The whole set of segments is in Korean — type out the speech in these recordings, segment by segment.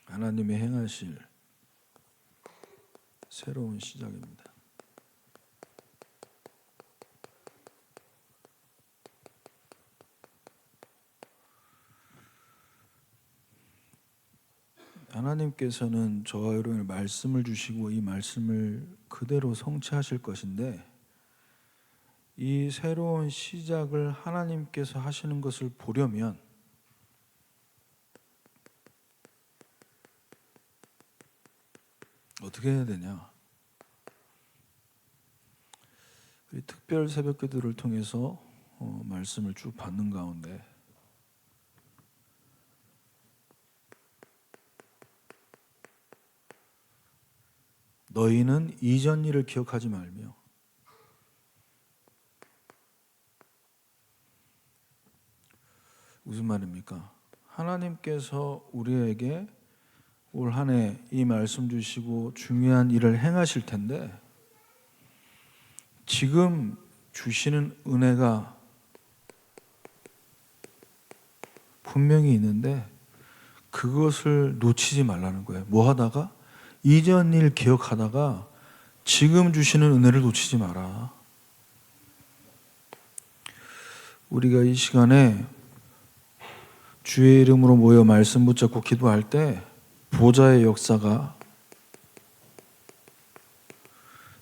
하나님이 행하실 새로운 시작입니다. 하나님께서는 저와 여러분에게 말씀을 주시고 이 말씀을 그대로 성취하실 것인데, 이 새로운 시작을 하나님께서 하시는 것을 보려면 어떻게 해야 되냐? 우리 특별 새벽기도를 통해서 말씀을 쭉 받는 가운데 너희는 이전 일을 기억하지 말며. 무슨 말입니까? 하나님께서 우리에게 올 한 해 이 말씀 주시고 중요한 일을 행하실 텐데, 지금 주시는 은혜가 분명히 있는데 그것을 놓치지 말라는 거예요. 뭐 하다가? 이전 일 기억하다가 지금 주시는 은혜를 놓치지 마라. 우리가 이 시간에 주의 이름으로 모여 말씀 붙잡고 기도할 때 보좌의 역사가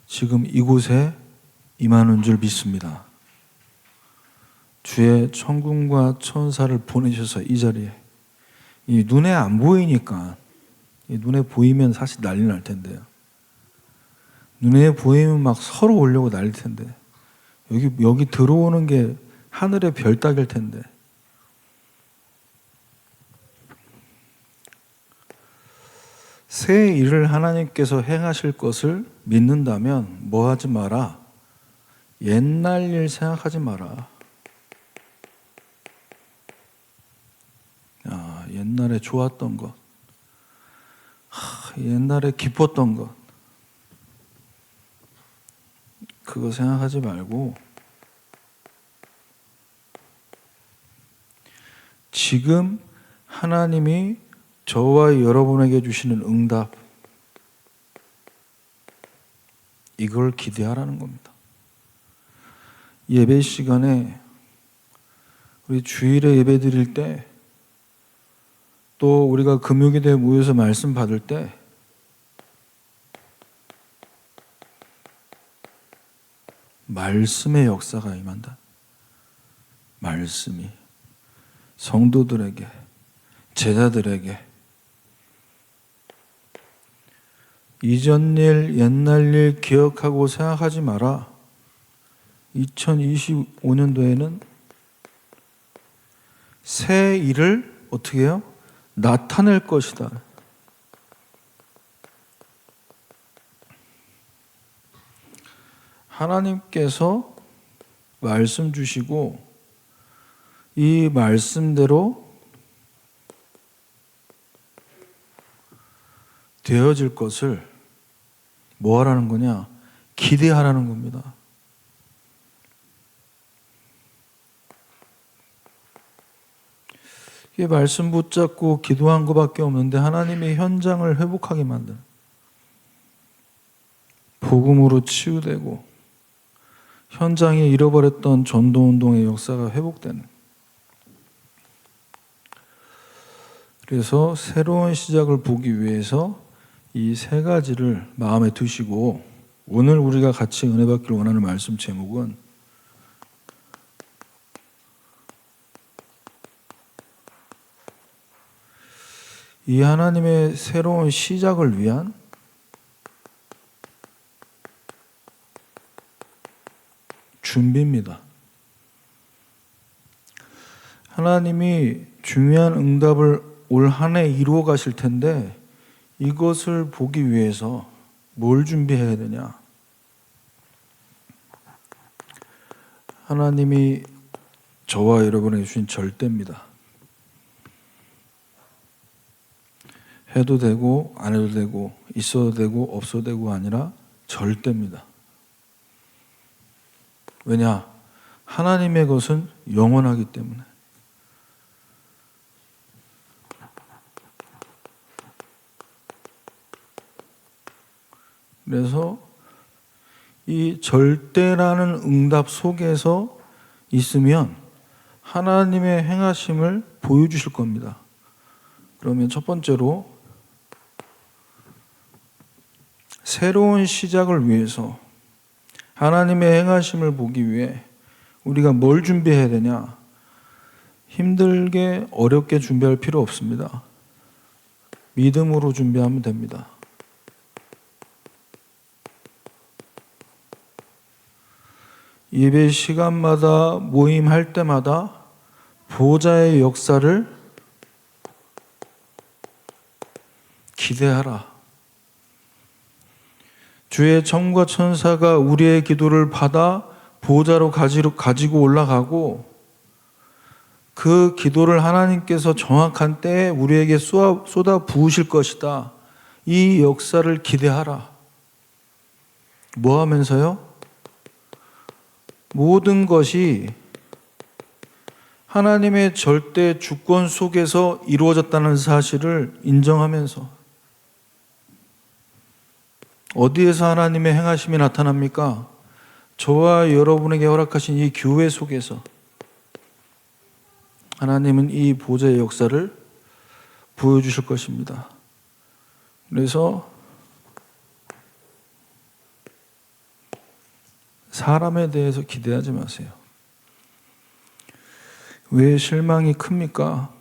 지금 이곳에 임하는 줄 믿습니다. 주의 천군과 천사를 보내셔서 이 자리에, 이 눈에 안 보이니까, 이 눈에 보이면 사실 난리 날 텐데요. 눈에 보이면 막 서로 오려고 난릴 텐데, 여기 들어오는 게 하늘의 별 따기일 텐데, 새 일을 하나님께서 행하실 것을 믿는다면 뭐 하지 마라? 옛날 일 생각하지 마라. 옛날에 좋았던 것, 옛날에 기뻤던 것, 그거 생각하지 말고 지금 하나님이 저와 여러분에게 주시는 응답, 이걸 기대하라는 겁니다. 예배 시간에 우리 주일에 예배 드릴 때, 또 우리가 금요기도에 모여서 말씀 받을 때 말씀의 역사가 임한다. 말씀이 성도들에게, 제자들에게 이전 일, 옛날 일 기억하고 생각하지 마라. 2025년도에는 새 일을 어떻게 해요? 나타낼 것이다. 하나님께서 말씀 주시고 이 말씀대로 되어질 것을 뭐 하라는 거냐? 기대하라는 겁니다. 이게 말씀 붙잡고 기도한 것밖에 없는데 하나님의 현장을 회복하게 만드는, 복음으로 치유되고 현장에 잃어버렸던 전도운동의 역사가 회복되는, 그래서 새로운 시작을 보기 위해서 이 세 가지를 마음에 두시고, 오늘 우리가 같이 은혜 받기를 원하는 말씀 제목은 이 하나님의 새로운 시작을 위한 준비입니다. 하나님이 중요한 응답을 올 한 해 이루어 가실 텐데, 이것을 보기 위해서 뭘 준비해야 되냐? 하나님이 저와 여러분에게 주신 절대입니다. 해도 되고 안 해도 되고 있어도 되고 없어도 되고 아니라 절대입니다. 왜냐? 하나님의 것은 영원하기 때문에. 그래서 이 절대라는 응답 속에서 있으면 하나님의 행하심을 보여주실 겁니다. 그러면 첫 번째로 새로운 시작을 위해서 하나님의 행하심을 보기 위해 우리가 뭘 준비해야 되냐? 힘들게 어렵게 준비할 필요 없습니다. 믿음으로 준비하면 됩니다. 예배 시간마다 모임할 때마다 보좌의 역사를 기대하라. 주의 청과 천사가 우리의 기도를 받아 보좌로 가지고 올라가고 그 기도를 하나님께서 정확한 때에 우리에게 쏟아 부으실 것이다. 이 역사를 기대하라. 뭐 하면서요? 모든 것이 하나님의 절대 주권 속에서 이루어졌다는 사실을 인정하면서 어디에서 하나님의 행하심이 나타납니까? 저와 여러분에게 허락하신 이 교회 속에서 하나님은 이 보좌의 역사를 보여주실 것입니다. 그래서 사람에 대해서 기대하지 마세요. 왜 실망이 큽니까?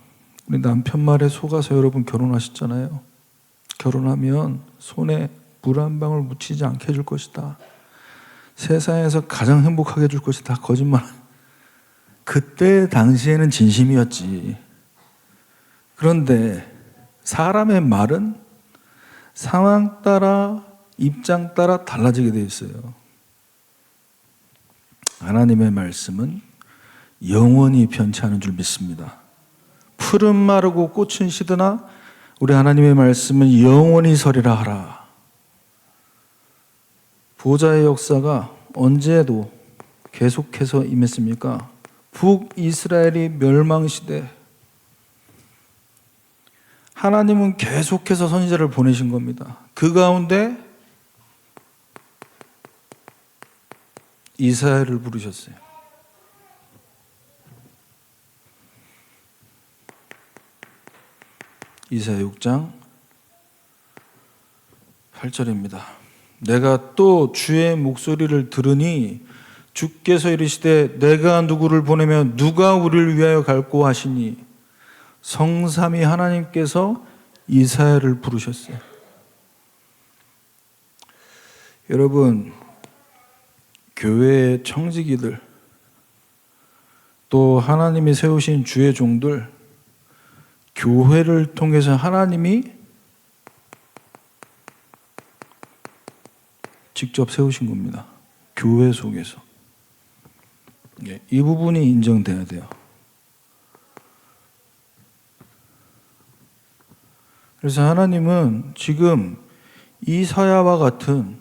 우리 남편 말에 속아서 여러분 결혼하셨잖아요. 결혼하면 손에 물 한 방울 묻히지 않게 해줄 것이다. 세상에서 가장 행복하게 해줄 것이다. 거짓말. 그때 당시에는 진심이었지. 그런데 사람의 말은 상황 따라 입장 따라 달라지게 돼 있어요. 하나님의 말씀은 영원히 변치 않은 줄 믿습니다. 풀은 마르고 꽃은 시드나 우리 하나님의 말씀은 영원히 서리라 하라. 보좌의 역사가 언제도 계속해서 임했습니까? 북이스라엘이 멸망시대 하나님은 계속해서 선지자를 보내신 겁니다. 그 가운데 이사야를 부르셨어요. 이사야 6장 8절입니다. 내가 또 주의 목소리를 들으니 주께서 이르시되 내가 누구를 보내면 누가 우리를 위하여 갈고 하시니 성삼위 하나님께서 이사야를 부르셨어요. 여러분, 교회의 청지기들 또 하나님이 세우신 주의 종들 교회를 통해서 하나님이 직접 세우신 겁니다. 교회 속에서. 이 부분이 인정돼야 돼요. 그래서 하나님은 지금 이사야와 같은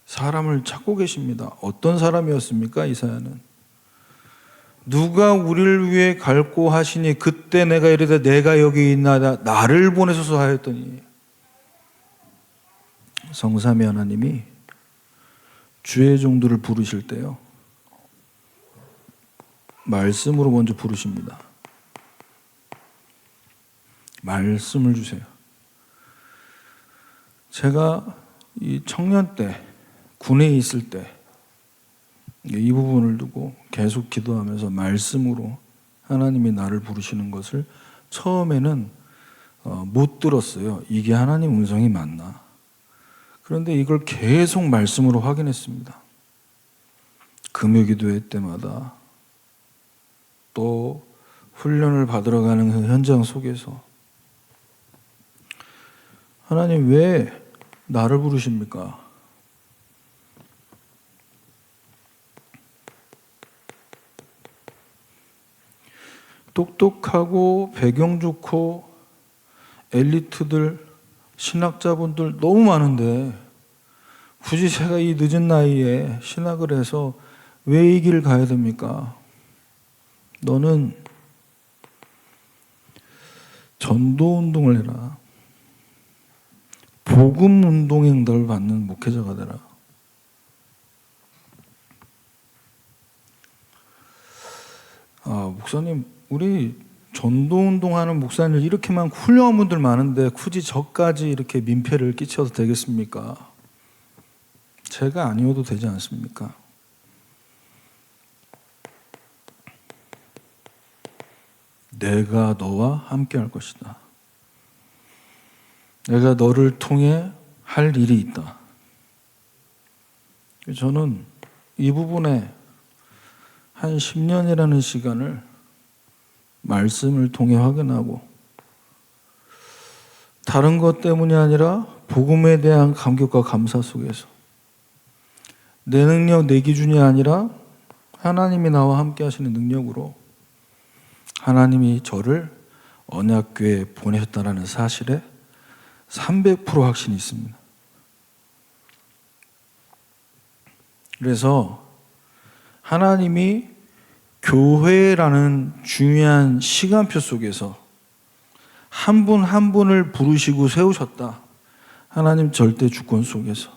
사람을 찾고 계십니다. 어떤 사람이었습니까? 이사야는 누가 우리를 위해 갈고 하시니 그때 내가 이르되 내가 여기 있나이다 나를 보내소서 하였더니 성삼위 하나님이 주의 종들을 부르실 때요 말씀으로 먼저 부르십니다. 말씀을 주세요. 제가 이 청년 때 군에 있을 때 이 부분을 두고 계속 기도하면서 말씀으로 하나님이 나를 부르시는 것을 처음에는 못 들었어요. 이게 하나님 음성이 맞나? 그런데 이걸 계속 말씀으로 확인했습니다. 금요기도회 때마다 또 훈련을 받으러 가는 그 현장 속에서 하나님 왜 나를 부르십니까? 똑똑하고 배경 좋고 엘리트들, 신학자분들 너무 많은데 굳이 제가 이 늦은 나이에 신학을 해서 왜 이 길을 가야 됩니까? 너는 전도운동을 해라. 복음 운동의 응답을 받는 목회자가 되라. 목사님, 우리 전도운동하는 목사님들 이렇게 많고 훌륭한 분들 많은데 굳이 저까지 이렇게 민폐를 끼쳐도 되겠습니까? 제가 아니어도 되지 않습니까? 내가 너와 함께 할 것이다. 내가 너를 통해 할 일이 있다. 저는 이 부분에 한 10년이라는 시간을 말씀을 통해 확인하고, 다른 것 때문이 아니라 복음에 대한 감격과 감사 속에서, 내 능력, 내 기준이 아니라 하나님이 나와 함께 하시는 능력으로 하나님이 저를 언약교회에 보내셨다는 사실에 300% 확신이 있습니다. 그래서 하나님이 교회라는 중요한 시간표 속에서 한 분 한 분을 부르시고 세우셨다. 하나님 절대 주권 속에서.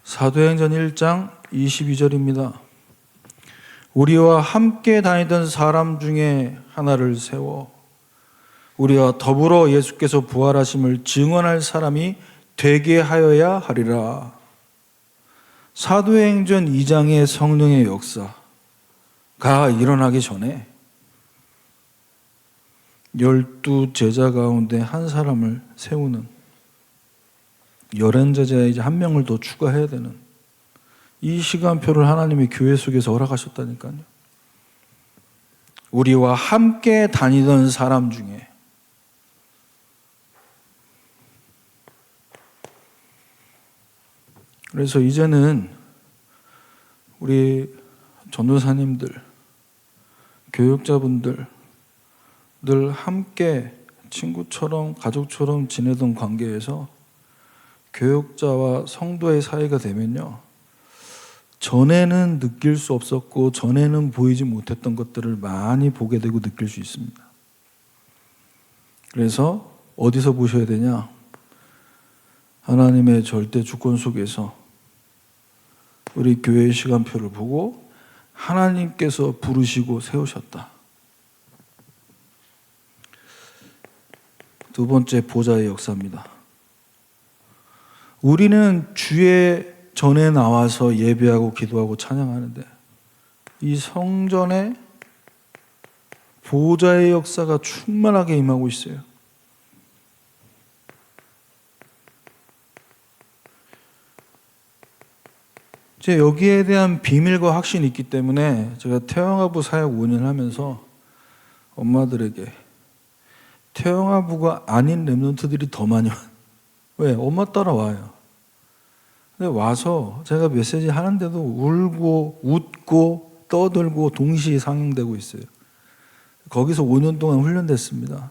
사도행전 1장 22절입니다. 우리와 함께 다니던 사람 중에 하나를 세워 우리와 더불어 예수께서 부활하심을 증언할 사람이 되게 하여야 하리라. 사도행전 2장의 성령의 역사가 일어나기 전에 12 제자 가운데 한 사람을 세우는, 11 제자에 이제 한 명을 더 추가해야 되는 이 시간표를 하나님이 교회 속에서 허락하셨다니까요. 우리와 함께 다니던 사람 중에, 그래서 이제는 우리 전도사님들, 교육자분들 늘 함께 친구처럼 가족처럼 지내던 관계에서 교육자와 성도의 사이가 되면요, 전에는 느낄 수 없었고 전에는 보이지 못했던 것들을 많이 보게 되고 느낄 수 있습니다. 그래서 어디서 보셔야 되냐? 하나님의 절대 주권 속에서 우리 교회의 시간표를 보고 하나님께서 부르시고 세우셨다. 두 번째, 보좌의 역사입니다. 우리는 주의 전에 나와서 예배하고 기도하고 찬양하는데 이 성전에 보좌의 역사가 충만하게 임하고 있어요. 제가 여기에 대한 비밀과 확신이 있기 때문에 제가 태영아부 사역 5년 하면서 엄마들에게 태영아부가 아닌 렘넌트들이 더 많이 와요. 왜? 엄마 따라와요. 근데 와서 제가 메시지 하는데도 울고 웃고 떠들고 동시에 상영되고 있어요. 거기서 5년 동안 훈련됐습니다.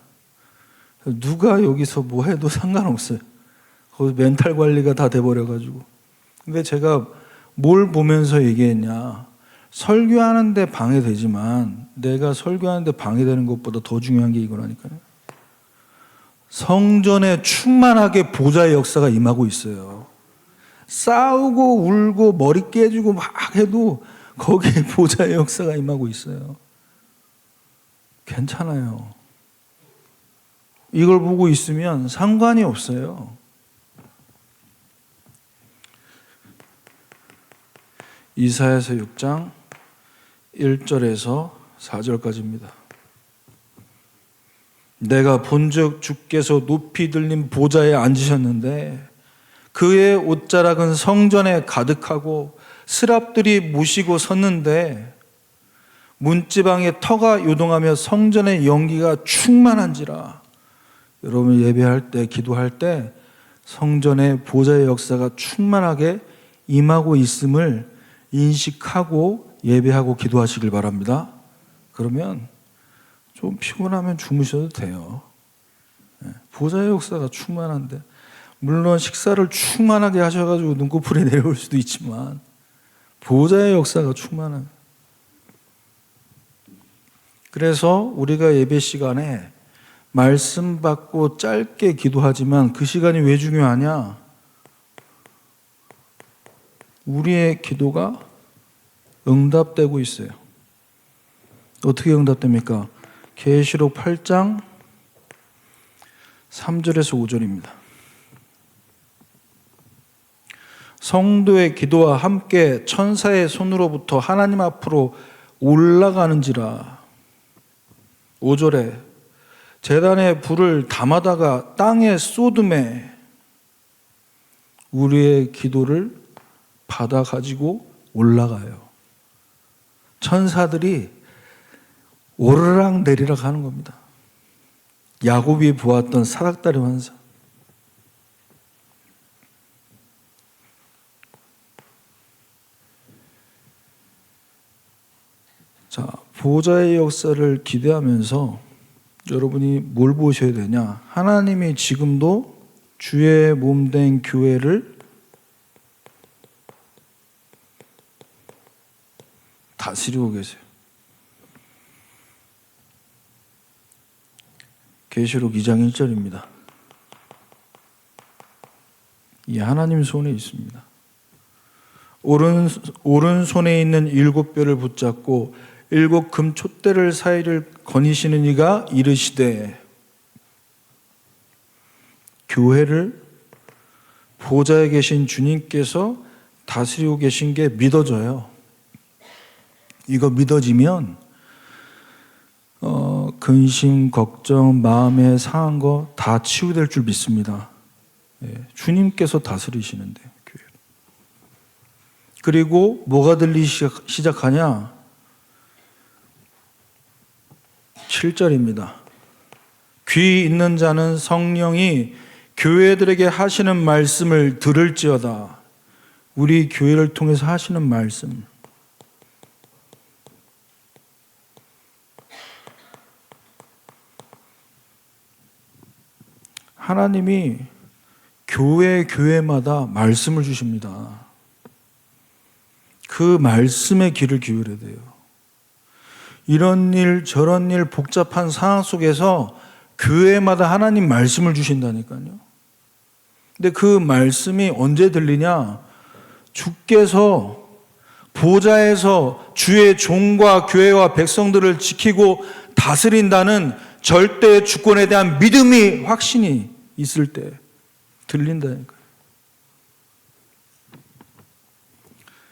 누가 여기서 뭐 해도 상관없어요. 거기 멘탈 관리가 다 돼버려가지고. 근데 제가 뭘 보면서 얘기했냐? 설교하는데 방해되지만 내가 설교하는데 방해되는 것보다 더 중요한 게 이거라니까요. 성전에 충만하게 보좌의 역사가 임하고 있어요. 싸우고 울고 머리 깨지고 막 해도 거기에 보좌의 역사가 임하고 있어요. 괜찮아요. 이걸 보고 있으면 상관이 없어요. 이사야서 6장 1절에서 4절까지입니다. 내가 본즉 주께서 높이 들린 보좌에 앉으셨는데 그의 옷자락은 성전에 가득하고 스랍들이 모시고 섰는데 문지방에 터가 요동하며 성전의 연기가 충만한지라. 여러분 예배할 때 기도할 때 성전의 보좌의 역사가 충만하게 임하고 있음을 인식하고 예배하고 기도하시길 바랍니다. 그러면 좀 피곤하면 주무셔도 돼요. 보좌의 역사가 충만한데, 물론 식사를 충만하게 하셔가지고 눈꺼풀이 내려올 수도 있지만 보좌의 역사가 충만한. 그래서 우리가 예배 시간에 말씀 받고 짧게 기도하지만 그 시간이 왜 중요하냐? 우리의 기도가 응답되고 있어요. 어떻게 응답됩니까? 계시록 8장 3절에서 5절입니다. 성도의 기도와 함께 천사의 손으로부터 하나님 앞으로 올라가는지라. 5절에 제단에 불을 담아다가 땅에 쏟음에 우리의 기도를 받아 가지고 올라가요. 천사들이 오르락 내리락 하는 겁니다. 야곱이 보았던 사닥다리 환상. 자, 보좌의 역사를 기대하면서 여러분이 뭘 보셔야 되냐? 하나님이 지금도 주의 몸된 교회를 다스리고 계세요. 계시록 2장 1절입니다. 이 하나님 손에 있습니다. 오른손에 있는 7뼈를 붙잡고 7 금촛대를 사이를 거니시는 이가 이르시되, 교회를 보좌에 계신 주님께서 다스리고 계신 게 믿어져요. 이거 믿어지면 근심, 걱정, 마음에 상한 거 다 치유될 줄 믿습니다. 주님께서 다스리시는데 교회. 그리고 뭐가 들리기 시작하냐? 7절입니다. 귀 있는 자는 성령이 교회들에게 하시는 말씀을 들을지어다. 우리 교회를 통해서 하시는 말씀. 하나님이 교회마다 말씀을 주십니다. 그 말씀에 귀를 기울여야 돼요. 이런 일 저런 일 복잡한 상황 속에서 교회마다 하나님 말씀을 주신다니까요. 근데 그 말씀이 언제 들리냐? 주께서 보좌에서 주의 종과 교회와 백성들을 지키고 다스린다는 절대 주권에 대한 믿음이, 확신이 있을 때 들린다니까요.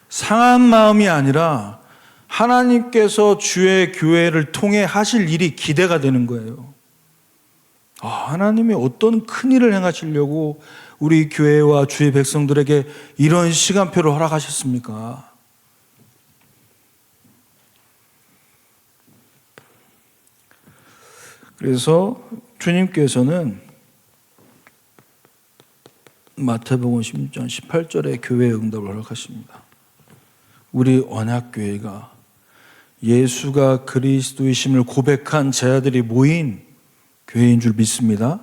상한 마음이 아니라 하나님께서 주의 교회를 통해 하실 일이 기대가 되는 거예요. 하나님이 어떤 큰 일을 행하시려고 우리 교회와 주의 백성들에게 이런 시간표를 허락하셨습니까? 그래서 주님께서는 마태복음 16장 18절에 교회의 응답을 허락하십니다. 우리 언약교회가 예수가 그리스도이심을 고백한 제자들이 모인 교회인 줄 믿습니다.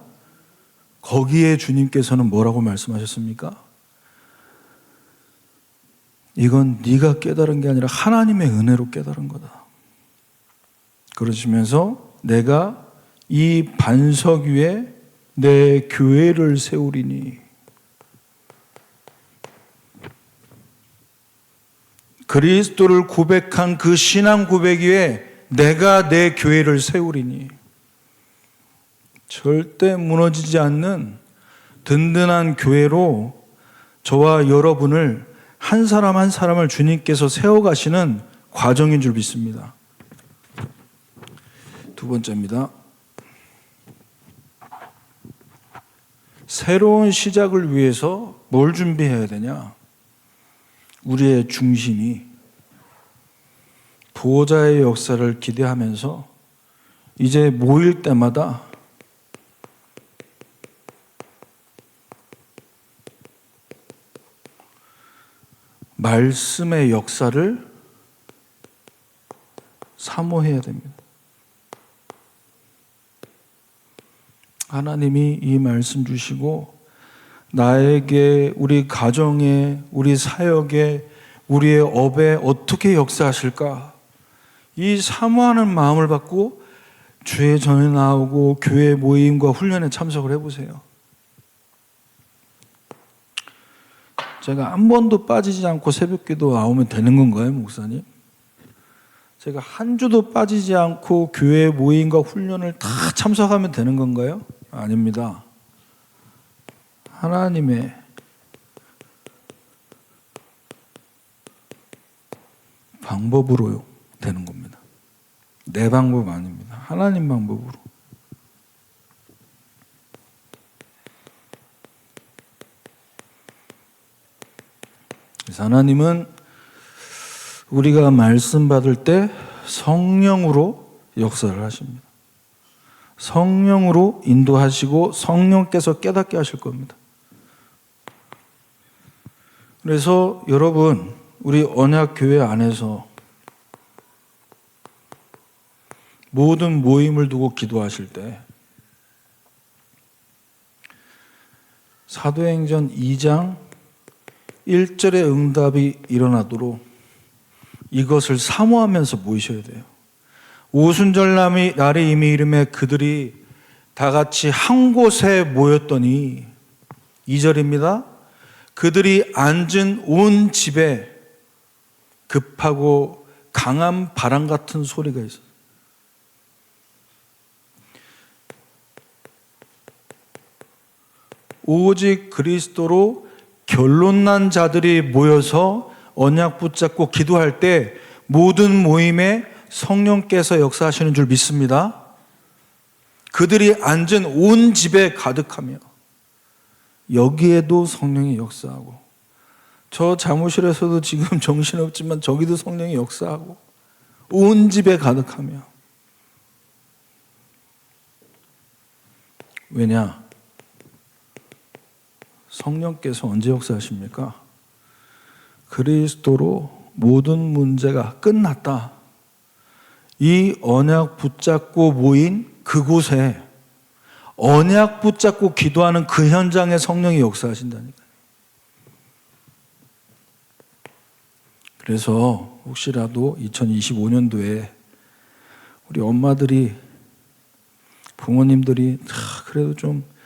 거기에 주님께서는 뭐라고 말씀하셨습니까? 이건 네가 깨달은 게 아니라 하나님의 은혜로 깨달은 거다. 그러시면서 내가 이 반석 위에 내 교회를 세우리니, 그리스도를 고백한 그 신앙 고백 위에 내가 내 교회를 세우리니, 절대 무너지지 않는 든든한 교회로 저와 여러분을 한 사람 한 사람을 주님께서 세워가시는 과정인 줄 믿습니다. 두 번째입니다. 새로운 시작을 위해서 뭘 준비해야 되냐? 우리의 중심이 보호자의 역사를 기대하면서 이제 모일 때마다 말씀의 역사를 사모해야 됩니다. 하나님이 이 말씀 주시고 나에게, 우리 가정에, 우리 사역에, 우리의 업에 어떻게 역사하실까? 이 사모하는 마음을 갖고 주의 전에 나오고 교회 모임과 훈련에 참석을 해보세요. 제가 한 번도 빠지지 않고 새벽기도 나오면 되는 건가요, 목사님? 제가 한 주도 빠지지 않고 교회 모임과 훈련을 다 참석하면 되는 건가요? 아닙니다. 하나님의 방법으로 되는 겁니다. 내 방법 아닙니다. 하나님 방법으로. 그래서 하나님은 우리가 말씀 받을 때 성령으로 역사를 하십니다. 성령으로 인도하시고 성령께서 깨닫게 하실 겁니다. 그래서 여러분, 우리 언약교회 안에서 모든 모임을 두고 기도하실 때 사도행전 2장 1절의 응답이 일어나도록 이것을 사모하면서 모이셔야 돼요. 오순절 날이 이미 이름에 그들이 다 같이 한 곳에 모였더니 2절입니다. 그들이 앉은 온 집에 급하고 강한 바람 같은 소리가 있어요. 오직 그리스도로 결론난 자들이 모여서 언약 붙잡고 기도할 때 모든 모임에 성령께서 역사하시는 줄 믿습니다. 그들이 앉은 온 집에 가득하며 여기에도 성령이 역사하고, 저 사무실에서도 지금 정신없지만 저기도 성령이 역사하고 온 집에 가득하며. 왜냐? 성령께서 언제 역사하십니까? 그리스도로 모든 문제가 끝났다. 이 언약 붙잡고 모인 그곳에, 언약 붙잡고 기도하는 그 현장에 성령이 역사하신다니까요. 그래서 혹시라도 2025년도에 우리 엄마들이, 부모님들이 그래도 좀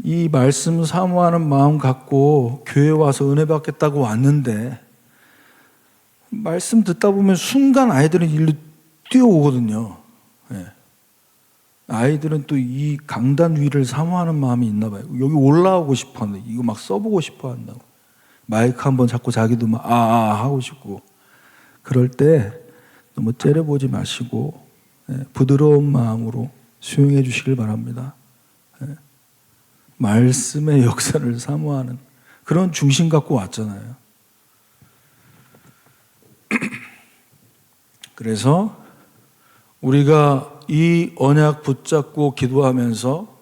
이 말씀 사모하는 마음 갖고 교회 와서 은혜 받겠다고 왔는데 말씀 듣다 보면 순간 아이들은 일로 뛰어오거든요. 네. 아이들은 또 이 강단 위를 사모하는 마음이 있나 봐요. 여기 올라오고 싶어 하는데 이거 막 써보고 싶어 한다고. 마이크 한번 잡고 자기도 막 하고 싶고. 그럴 때 너무 째려보지 마시고 부드러운 마음으로 수용해 주시길 바랍니다. 말씀의 역사를 사모하는 그런 중심 갖고 왔잖아요. 그래서 우리가 이 언약 붙잡고 기도하면서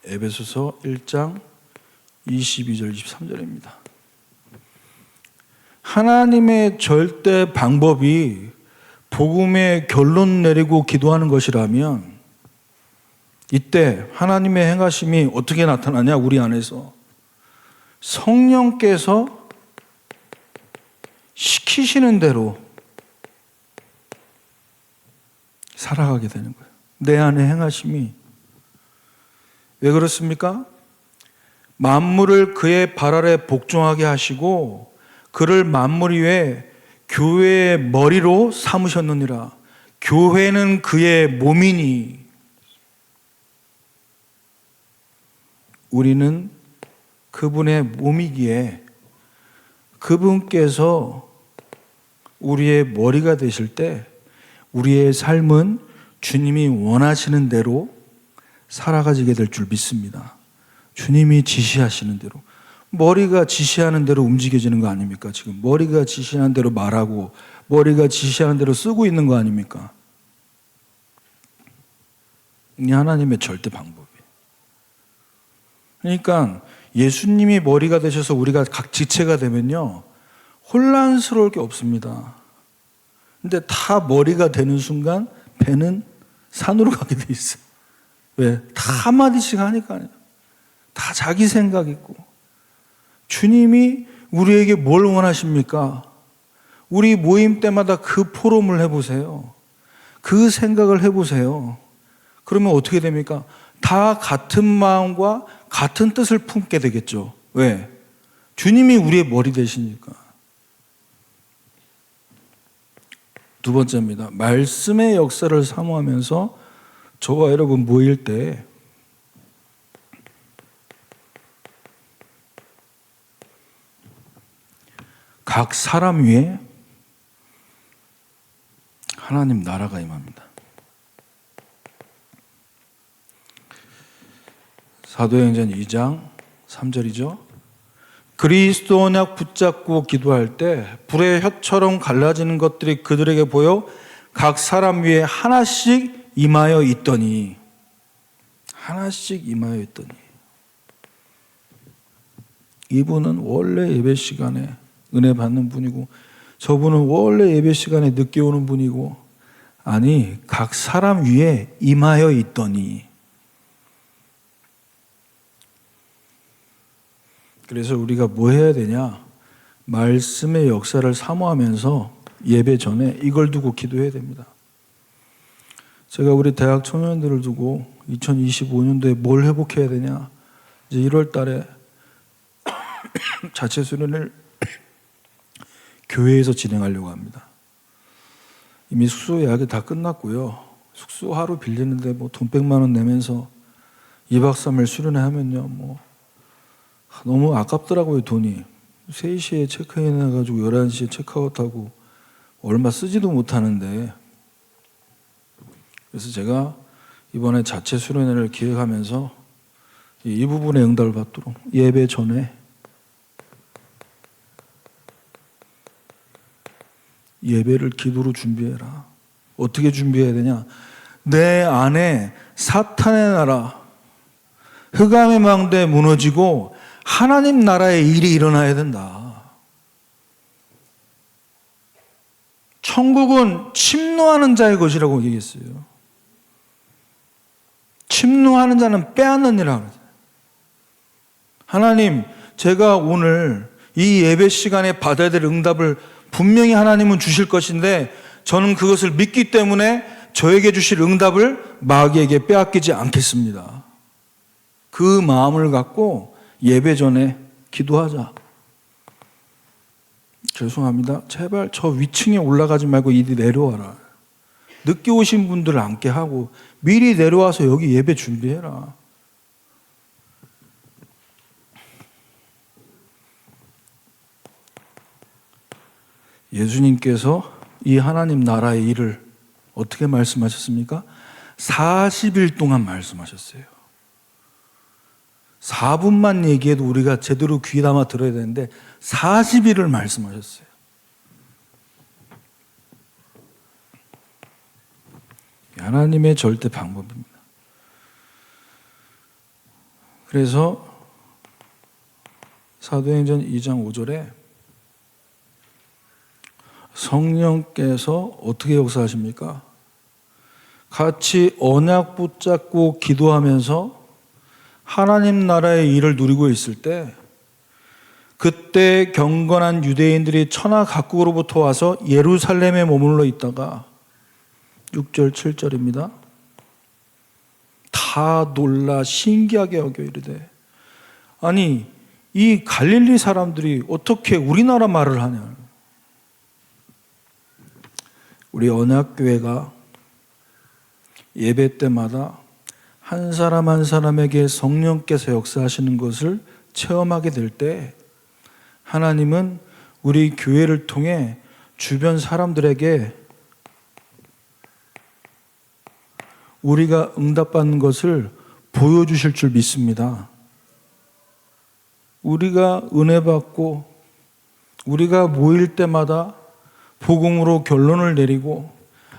에베소서 1장 22절 23절입니다. 하나님의 절대 방법이 복음의 결론 내리고 기도하는 것이라면 이때 하나님의 행하심이 어떻게 나타나냐? 우리 안에서 성령께서 시키시는 대로 살아가게 되는 거예요. 내 안에 행하심이. 왜 그렇습니까? 만물을 그의 발 아래 복종하게 하시고 그를 만물 위에 교회의 머리로 삼으셨느니라. 교회는 그의 몸이니 우리는 그분의 몸이기에 그분께서 우리의 머리가 되실 때 우리의 삶은 주님이 원하시는 대로 살아가지게 될 줄 믿습니다. 주님이 지시하시는 대로. 머리가 지시하는 대로 움직여지는 거 아닙니까? 지금 머리가 지시하는 대로 말하고 머리가 지시하는 대로 쓰고 있는 거 아닙니까? 이게 하나님의 절대 방법이에요. 그러니까 예수님이 머리가 되셔서 우리가 각 지체가 되면요 혼란스러울 게 없습니다. 근데 다 머리가 되는 순간 배는 산으로 가게 돼 있어요. 왜? 다 한마디씩 하니까요. 다 자기 생각 있고. 주님이 우리에게 뭘 원하십니까? 우리 모임 때마다 그 포럼을 해보세요. 그 생각을 해보세요. 그러면 어떻게 됩니까? 다 같은 마음과 같은 뜻을 품게 되겠죠. 왜? 주님이 우리의 머리 되시니까. 두 번째입니다. 말씀의 역사를 사모하면서 저와 여러분 모일 때 각 사람 위에 하나님 나라가 임합니다. 사도행전 2장 3절이죠. 그리스도 언약 붙잡고 기도할 때 불의 혀처럼 갈라지는 것들이 그들에게 보여 각 사람 위에 하나씩 임하여 있더니, 하나씩 임하여 있더니. 이분은 원래 예배 시간에 은혜 받는 분이고, 저분은 원래 예배 시간에 늦게 오는 분이고, 아니 각 사람 위에 임하여 있더니. 그래서 우리가 뭐 해야 되냐? 말씀의 역사를 사모하면서 예배 전에 이걸 두고 기도해야 됩니다. 제가 우리 대학 청년들을 두고 2025년도에 뭘 회복해야 되냐? 이제 1월 달에 자체 수련을 교회에서 진행하려고 합니다. 이미 숙소 예약이 다 끝났고요. 숙소 하루 빌리는데 뭐 돈 100만 원 내면서 2박 3일 수련회 하면요, 뭐 너무 아깝더라고요. 돈이 3시에 체크인 해가지고 11시에 체크아웃하고 얼마 쓰지도 못하는데. 그래서 제가 이번에 자체 수련회를 기획하면서 이 부분의 응답을 받도록 예배 전에 예배를 기도로 준비해라. 어떻게 준비해야 되냐? 내 안에 사탄의 나라, 흑암의 망대 무너지고 하나님 나라의 일이 일어나야 된다. 천국은 침노하는 자의 것이라고 얘기했어요. 침노하는 자는 빼앗는 이라고 그러죠. 하나님, 제가 오늘 이 예배 시간에 받아야 될 응답을 분명히 하나님은 주실 것인데 저는 그것을 믿기 때문에 저에게 주실 응답을 마귀에게 빼앗기지 않겠습니다. 그 마음을 갖고 예배 전에 기도하자. 죄송합니다. 제발 저 위층에 올라가지 말고 이리 내려와라. 늦게 오신 분들을 앉게 하고 미리 내려와서 여기 예배 준비해라. 예수님께서 이 하나님 나라의 일을 어떻게 말씀하셨습니까? 40일 동안 말씀하셨어요. 4분만 얘기해도 우리가 제대로 귀 담아 들어야 되는데 40일을 말씀하셨어요. 하나님의 절대 방법입니다. 그래서 사도행전 2장 5절에 성령께서 어떻게 역사하십니까? 같이 언약 붙잡고 기도하면서 하나님 나라의 일을 누리고 있을 때 그때 경건한 유대인들이 천하 각국으로부터 와서 예루살렘에 머물러 있다가 6절 7절입니다. 다 놀라 신기하게 여겨 이르되, 아니 이 갈릴리 사람들이 어떻게 우리나라 말을 하냐. 우리 언약교회가 예배 때마다 한 사람 한 사람에게 성령께서 역사하시는 것을 체험하게 될 때 하나님은 우리 교회를 통해 주변 사람들에게 우리가 응답받는 것을 보여주실 줄 믿습니다. 우리가 은혜 받고 우리가 모일 때마다 복음으로 결론을 내리고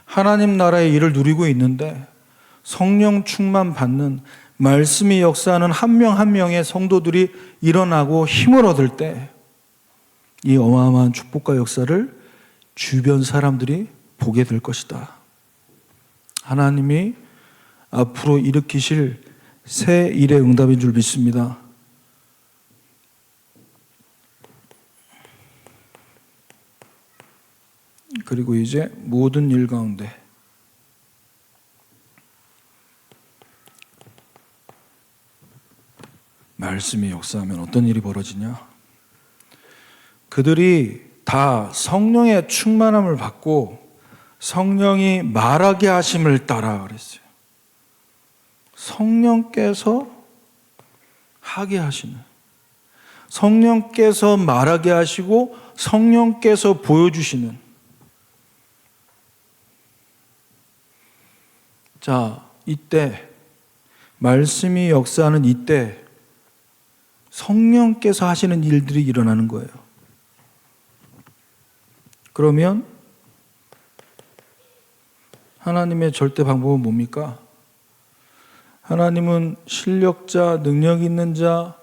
하나님 나라의 일을 누리고 있는데 성령 충만 받는 말씀이 역사하는 한 명 한 명의 성도들이 일어나고 힘을 얻을 때 이 어마어마한 축복과 역사를 주변 사람들이 보게 될 것이다. 하나님이 앞으로 일으키실 새 일의 응답인 줄 믿습니다. 그리고 이제 모든 일 가운데 말씀이 역사하면 어떤 일이 벌어지냐? 그들이 다 성령의 충만함을 받고 성령이 말하게 하심을 따라 그랬어요. 성령께서 하게 하시는, 성령께서 말하게 하시고 성령께서 보여주시는. 자, 이때 말씀이 역사하는 이때 성령께서 하시는 일들이 일어나는 거예요. 그러면 하나님의 절대 방법은 뭡니까? 하나님은 실력자, 능력 있는 자,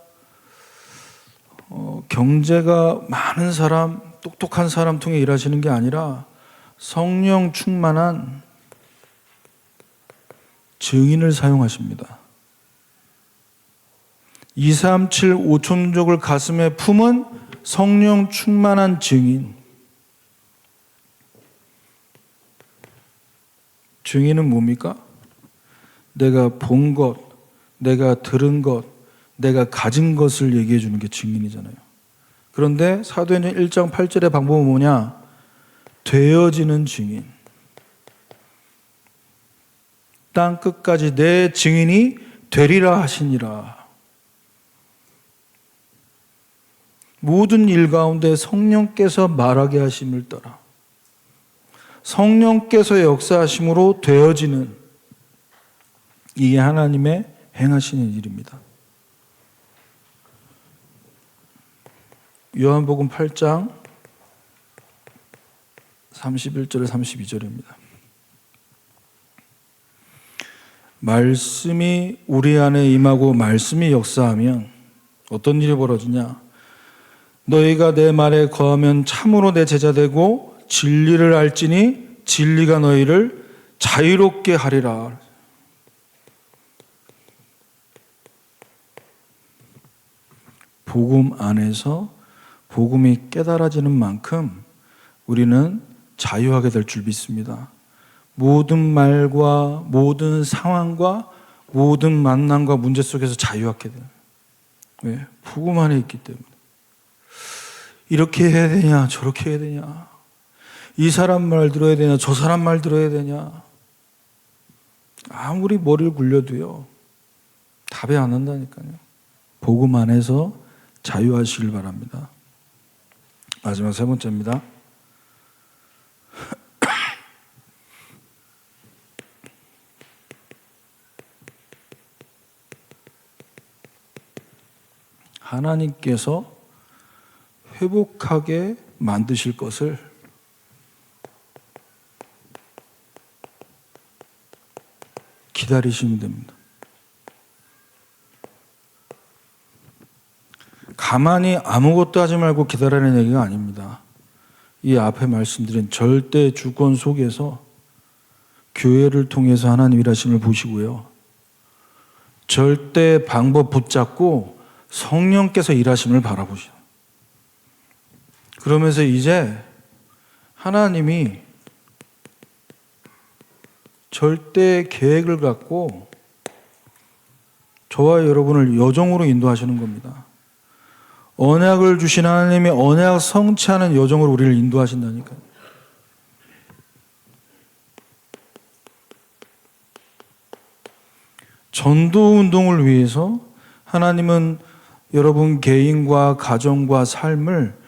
경제가 많은 사람, 똑똑한 사람 통해 일하시는 게 아니라 성령 충만한 증인을 사용하십니다. 237 5천족을 가슴에 품은 성령 충만한 증인. 증인은 뭡니까? 내가 본 것, 내가 들은 것, 내가 가진 것을 얘기해 주는 게 증인이잖아요. 그런데 사도행전 1장 8절의 방법은 뭐냐? 되어지는 증인. 땅 끝까지 내 증인이 되리라 하시니라. 모든 일 가운데 성령께서 말하게 하심을 따라 성령께서 역사하심으로 되어지는, 이게 하나님의 행하시는 일입니다. 요한복음 8장 31절 32절입니다. 말씀이 우리 안에 임하고 말씀이 역사하면 어떤 일이 벌어지냐? 너희가 내 말에 거하면 참으로 내 제자 되고 진리를 알지니 진리가 너희를 자유롭게 하리라. 복음 안에서 복음이 깨달아지는 만큼 우리는 자유하게 될 줄 믿습니다. 모든 말과 모든 상황과 모든 만남과 문제 속에서 자유하게 돼요. 왜? 복음 안에 있기 때문에. 이렇게 해야 되냐, 저렇게 해야 되냐, 이 사람 말 들어야 되냐, 저 사람 말 들어야 되냐, 아무리 머리를 굴려도요 답이 안 난다니까요. 복음 안에서 자유하시길 바랍니다. 마지막 세 번째입니다. 하나님께서 회복하게 만드실 것을 기다리시면 됩니다. 가만히 아무것도 하지 말고 기다리는 얘기가 아닙니다. 이 앞에 말씀드린 절대 주권 속에서 교회를 통해서 하나님 일하심을 보시고요. 절대 방법 붙잡고 성령께서 일하심을 바라보시죠. 그러면서 이제 하나님이 절대 계획을 갖고 저와 여러분을 여정으로 인도하시는 겁니다. 언약을 주신 하나님이 언약 성취하는 여정으로 우리를 인도하신다니까요. 전도 운동을 위해서 하나님은 여러분 개인과 가정과 삶을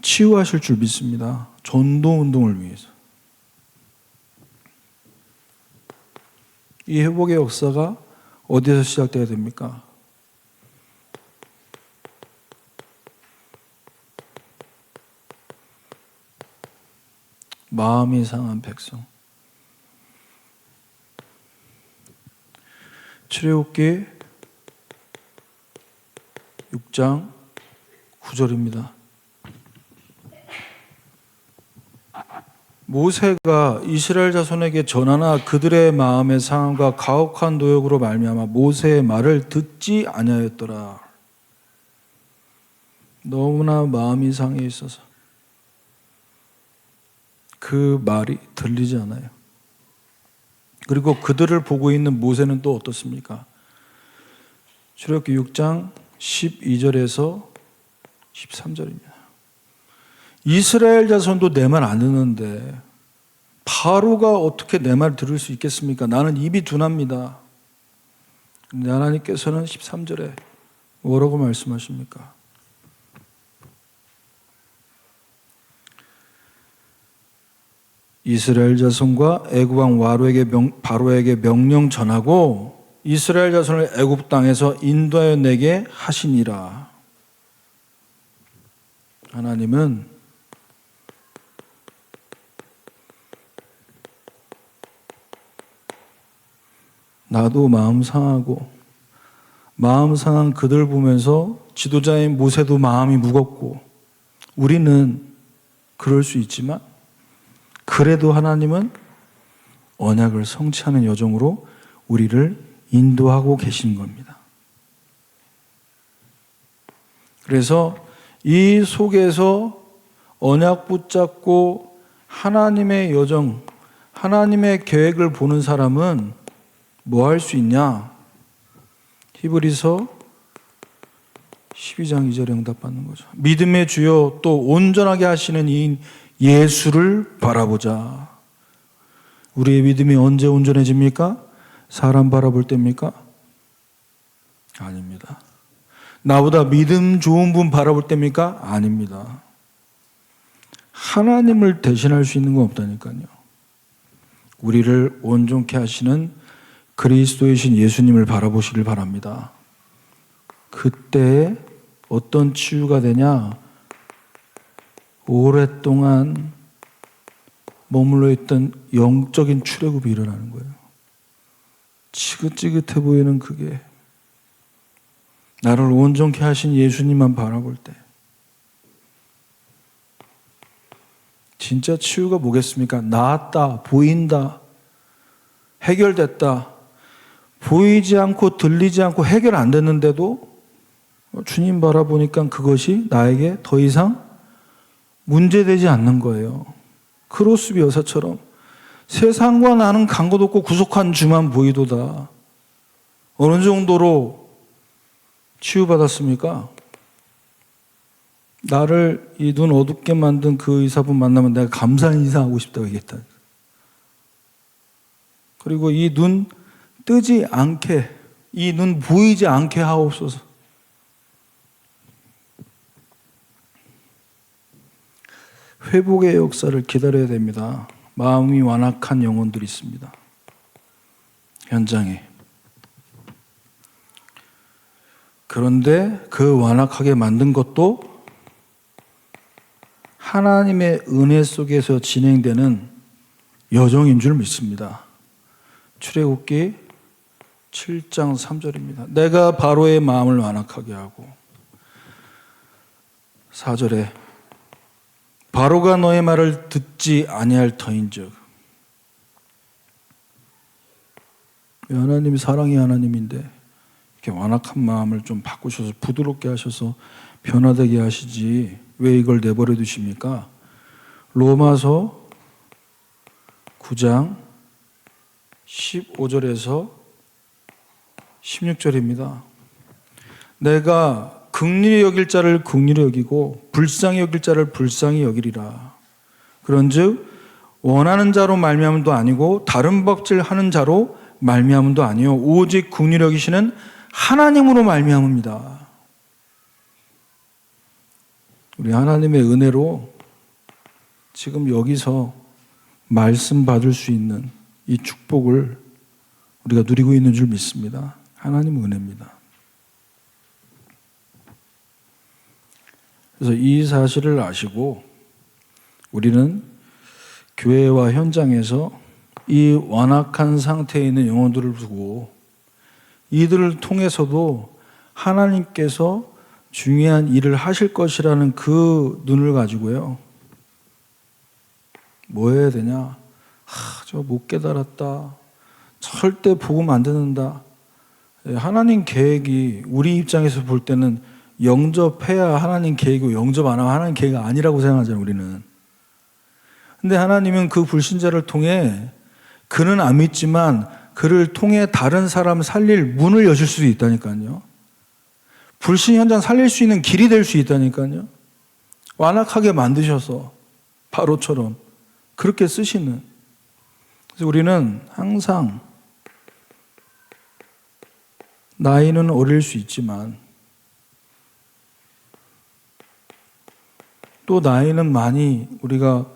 치유하실 줄 믿습니다. 전도 운동을 위해서. 이 회복의 역사가 어디에서 시작돼야 됩니까? 마음이 상한 백성. 출애굽기 6장 9절입니다. 모세가 이스라엘 자손에게 전하나 그들의 마음의 상함과 가혹한 노역으로 말미암아 모세의 말을 듣지 아니하였더라. 너무나 마음이 상해 있어서 그 말이 들리지 않아요. 그리고 그들을 보고 있는 모세는 또 어떻습니까? 출애굽기 6장 12절에서 13절입니다. 이스라엘 자손도 내 말 안 듣는데 바로가 어떻게 내 말 들을 수 있겠습니까? 나는 입이 둔합니다. 근데 하나님께서는 13절에 뭐라고 말씀하십니까? 이스라엘 자손과 애굽 왕 바로에게 명령 전하고 이스라엘 자손을 애굽 땅에서 인도하여 내게 하시니라. 하나님은 나도 마음 상하고 마음 상한 그들 보면서 지도자인 모세도 마음이 무겁고 우리는 그럴 수 있지만 그래도 하나님은 언약을 성취하는 여정으로 우리를 인도하고 계신 겁니다. 그래서 이 속에서 언약 붙잡고 하나님의 여정, 하나님의 계획을 보는 사람은 뭐 할 수 있냐? 히브리서 12장 2절에 응답받는 거죠. 믿음의 주요 또 온전하게 하시는 이 예수를 바라보자. 우리의 믿음이 언제 온전해집니까? 사람 바라볼 때입니까? 아닙니다. 나보다 믿음 좋은 분 바라볼 때입니까? 아닙니다. 하나님을 대신할 수 있는 건 없다니까요. 우리를 온전케 하시는 그리스도이신 예수님을 바라보시길 바랍니다. 그때 어떤 치유가 되냐? 오랫동안 머물러 있던 영적인 출애굽이 일어나는 거예요. 지긋지긋해 보이는 그게 나를 온전케 하신 예수님만 바라볼 때 진짜 치유가 뭐겠습니까? 나았다, 보인다, 해결됐다. 보이지 않고 들리지 않고 해결 안 됐는데도 주님 바라보니까 그것이 나에게 더 이상 문제되지 않는 거예요. 크로스비 여사처럼 세상과 나는 간 것 없고 구속한 주만 보이도다. 어느 정도로 치유받았습니까? 나를 이 눈 어둡게 만든 그 의사분 만나면 내가 감사 인사하고 싶다고 얘기했다. 그리고 이 눈 뜨지 않게, 이 눈 보이지 않게 하옵소서. 회복의 역사를 기다려야 됩니다. 마음이 완악한 영혼들이 있습니다. 현장에. 그런데 그 완악하게 만든 것도 하나님의 은혜 속에서 진행되는 여정인 줄 믿습니다. 출애굽기 7장 3절입니다. 내가 바로의 마음을 완악하게 하고 4절에 바로가 너의 말을 듣지 아니할 터인즉. 하나님이 사랑의 하나님인데 이렇게 완악한 마음을 좀 바꾸셔서 부드럽게 하셔서 변화되게 하시지 왜 이걸 내버려 두십니까? 로마서 9장 15절에서 16절입니다. 내가 긍휼히 여길 자를 긍휼히 여기고 불쌍히 여길 자를 불쌍히 여기리라. 그런즉 원하는 자로 말미암음도 아니고 다른 법질하는 자로 말미암음도 아니요 오직 긍휼히 여기시는 하나님으로 말미암음이다. 우리 하나님의 은혜로 지금 여기서 말씀 받을 수 있는 이 축복을 우리가 누리고 있는 줄 믿습니다. 하나님 은혜입니다. 그래서 이 사실을 아시고 우리는 교회와 현장에서 이 완악한 상태에 있는 영혼들을 두고 이들을 통해서도 하나님께서 중요한 일을 하실 것이라는 그 눈을 가지고요. 뭐 해야 되냐? 저 못 깨달았다. 절대 복음 안 듣는다. 하나님 계획이 우리 입장에서 볼 때는 영접해야 하나님 계획이고 영접 안 하면 하나님 계획이 아니라고 생각하잖아요, 우리는. 근데 하나님은 그 불신자를 통해 그는 안 믿지만 그를 통해 다른 사람 살릴 문을 여실 수도 있다니까요. 불신 현장 살릴 수 있는 길이 될 수 있다니까요. 완악하게 만드셔서 바로처럼 그렇게 쓰시는. 그래서 우리는 항상 나이는 어릴 수 있지만 또 나이는 많이 우리가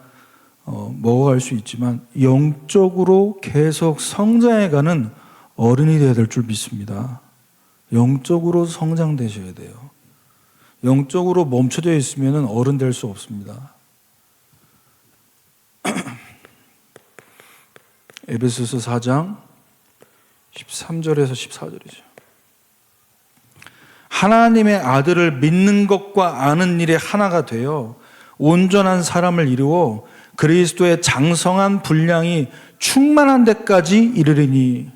먹어갈 수 있지만 영적으로 계속 성장해가는 어른이 되어야 될 줄 믿습니다. 영적으로 성장되셔야 돼요. 영적으로 멈춰져 있으면 어른 될 수 없습니다. 에베소서 4장 13절에서 14절이죠. 하나님의 아들을 믿는 것과 아는 일에 하나가 되어 온전한 사람을 이루어 그리스도의 장성한 분량이 충만한 데까지 이르리니.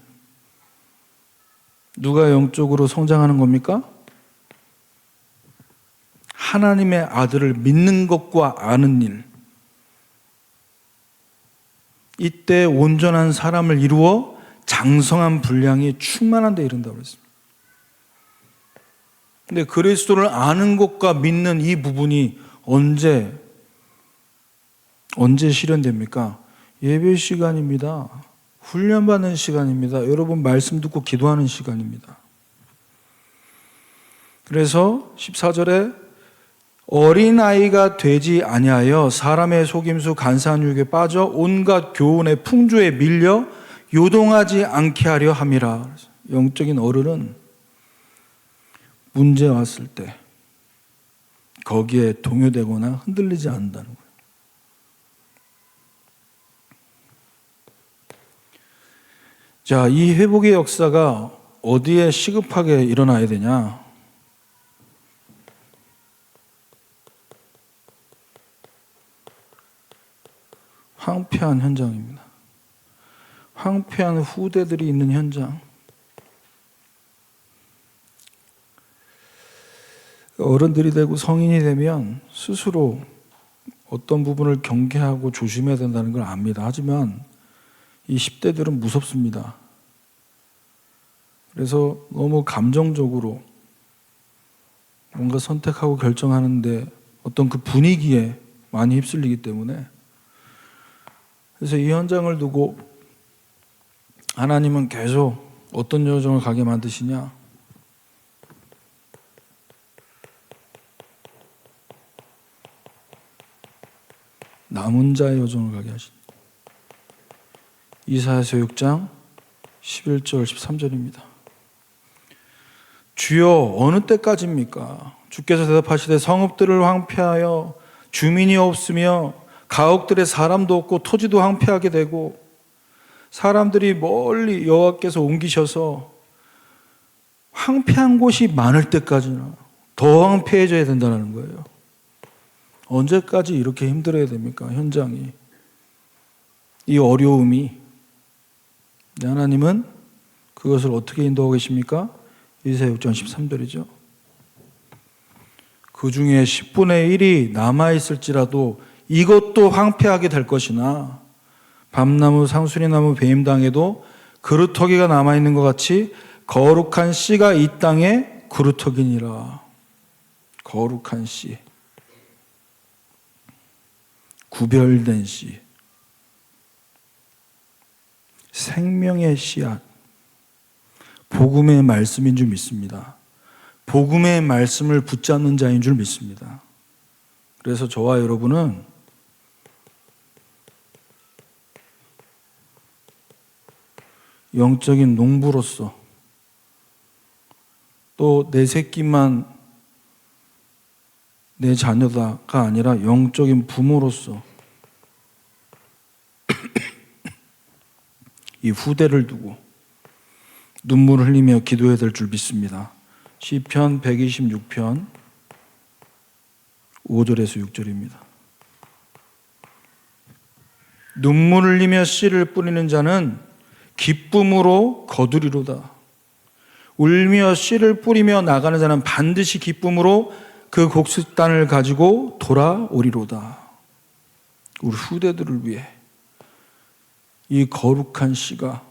누가 영적으로 성장하는 겁니까? 하나님의 아들을 믿는 것과 아는 일. 이때 온전한 사람을 이루어 장성한 분량이 충만한 데 이른다고 했습니다. 근데 그리스도를 아는 것과 믿는 이 부분이 언제 실현됩니까? 예배 시간입니다. 훈련받는 시간입니다. 여러분 말씀 듣고 기도하는 시간입니다. 그래서 14절에 어린아이가 되지 아니하여 사람의 속임수 간사한 유혹에 빠져 온갖 교훈의 풍조에 밀려 요동하지 않게 하려 함이라. 영적인 어른은 문제 왔을 때 거기에 동요되거나 흔들리지 않는다는 거예요. 자, 이 회복의 역사가 어디에 시급하게 일어나야 되냐? 황폐한 현장입니다. 황폐한 후대들이 있는 현장. 어른들이 되고 성인이 되면 스스로 어떤 부분을 경계하고 조심해야 된다는 걸 압니다. 하지만 이 10대들은 무섭습니다. 그래서 너무 감정적으로 뭔가 선택하고 결정하는데 어떤 그 분위기에 많이 휩쓸리기 때문에, 그래서 이 현장을 두고 하나님은 계속 어떤 여정을 가게 만드시냐? 남은 자의 여정을 가게 하신다. 이사야서 6장 11절 13절입니다. 주여 어느 때까지입니까? 주께서 대답하시되 성읍들을 황폐하여 주민이 없으며 가옥들에 사람도 없고 토지도 황폐하게 되고 사람들이 멀리 여호와께서 옮기셔서 황폐한 곳이 많을 때까지나 더 황폐해져야 된다는 거예요. 언제까지 이렇게 힘들어야 됩니까? 현장이. 이 어려움이. 하나님은 그것을 어떻게 인도하고 계십니까? 이사야 6장 13절이죠. 그 중에 10분의 1이 남아있을지라도 이것도 황폐하게 될 것이나 밤나무, 상수리나무, 배임당에도 그루터기가 남아있는 것 같이 거룩한 씨가 이 땅에 그루터기니라. 거룩한 씨. 구별된 씨. 생명의 씨앗. 복음의 말씀인 줄 믿습니다. 복음의 말씀을 붙잡는 자인 줄 믿습니다. 그래서 저와 여러분은 영적인 농부로서 또 내 새끼만 내 자녀다가 아니라 영적인 부모로서 이 후대를 두고 눈물을 흘리며 기도해야 될 줄 믿습니다. 시편 126편 5절에서 6절입니다. 눈물을 흘리며 씨를 뿌리는 자는 기쁨으로 거두리로다. 울며 씨를 뿌리며 나가는 자는 반드시 기쁨으로 그 곡식단을 가지고 돌아오리로다. 우리 후대들을 위해 이 거룩한 씨가,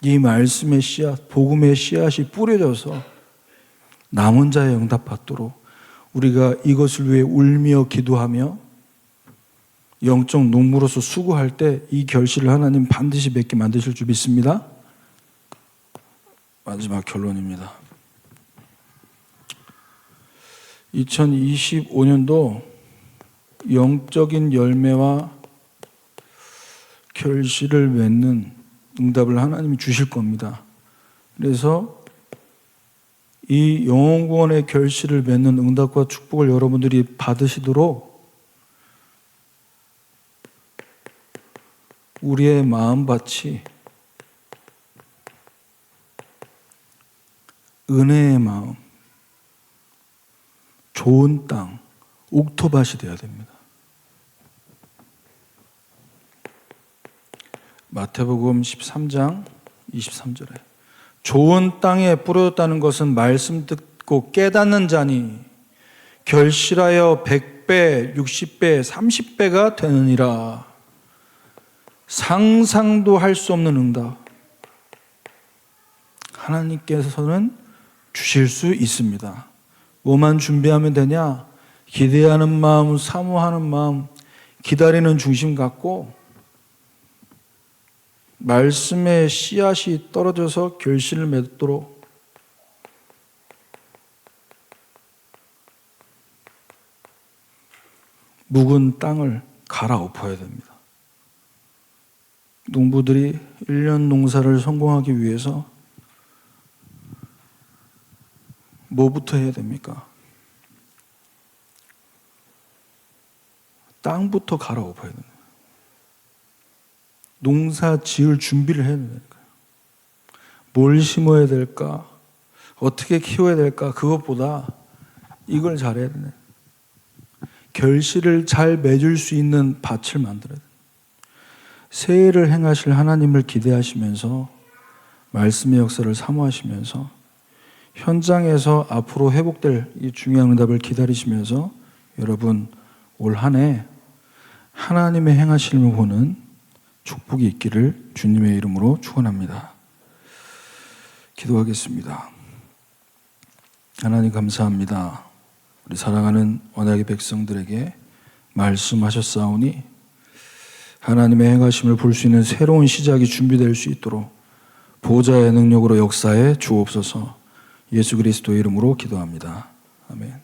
이 말씀의 씨앗, 복음의 씨앗이 뿌려져서 남은 자의 응답받도록 우리가 이것을 위해 울며 기도하며 영적 농부로서 수고할 때 이 결실을 하나님 반드시 맺게 만드실 줄 믿습니다. 마지막 결론입니다. 2025년도 영적인 열매와 결실을 맺는 응답을 하나님이 주실 겁니다. 그래서 이 영혼구원의 결실을 맺는 응답과 축복을 여러분들이 받으시도록 우리의 마음밭이 은혜의 마음, 좋은 땅, 옥토밭이 되어야 됩니다. 마태복음 13장 23절에 좋은 땅에 뿌려졌다는 것은 말씀 듣고 깨닫는 자니 결실하여 100배, 60배, 30배가 되느니라. 상상도 할 수 없는 응답 하나님께서는 주실 수 있습니다. 뭐만 준비하면 되냐? 기대하는 마음, 사모하는 마음, 기다리는 중심 갖고 말씀의 씨앗이 떨어져서 결실을 맺도록 묵은 땅을 갈아엎어야 됩니다. 농부들이 1년 농사를 성공하기 위해서 뭐부터 해야 됩니까? 땅부터 갈아엎어야 됩니다. 농사 지을 준비를 해야 되니까요. 뭘 심어야 될까? 어떻게 키워야 될까? 그것보다 이걸 잘해야 되네. 결실을 잘 맺을 수 있는 밭을 만들어야 돼. 새해를 행하실 하나님을 기대하시면서 말씀의 역사를 사모하시면서 현장에서 앞으로 회복될 이 중요한 응답을 기다리시면서 여러분 올 한 해 하나님의 행하심을 보는 축복이 있기를 주님의 이름으로 축원합니다. 기도하겠습니다. 하나님 감사합니다. 우리 사랑하는 언약의 백성들에게 말씀하셨사오니 하나님의 행하심을 볼 수 있는 새로운 시작이 준비될 수 있도록 보좌의 능력으로 역사해 주옵소서. 예수 그리스도의 이름으로 기도합니다. 아멘.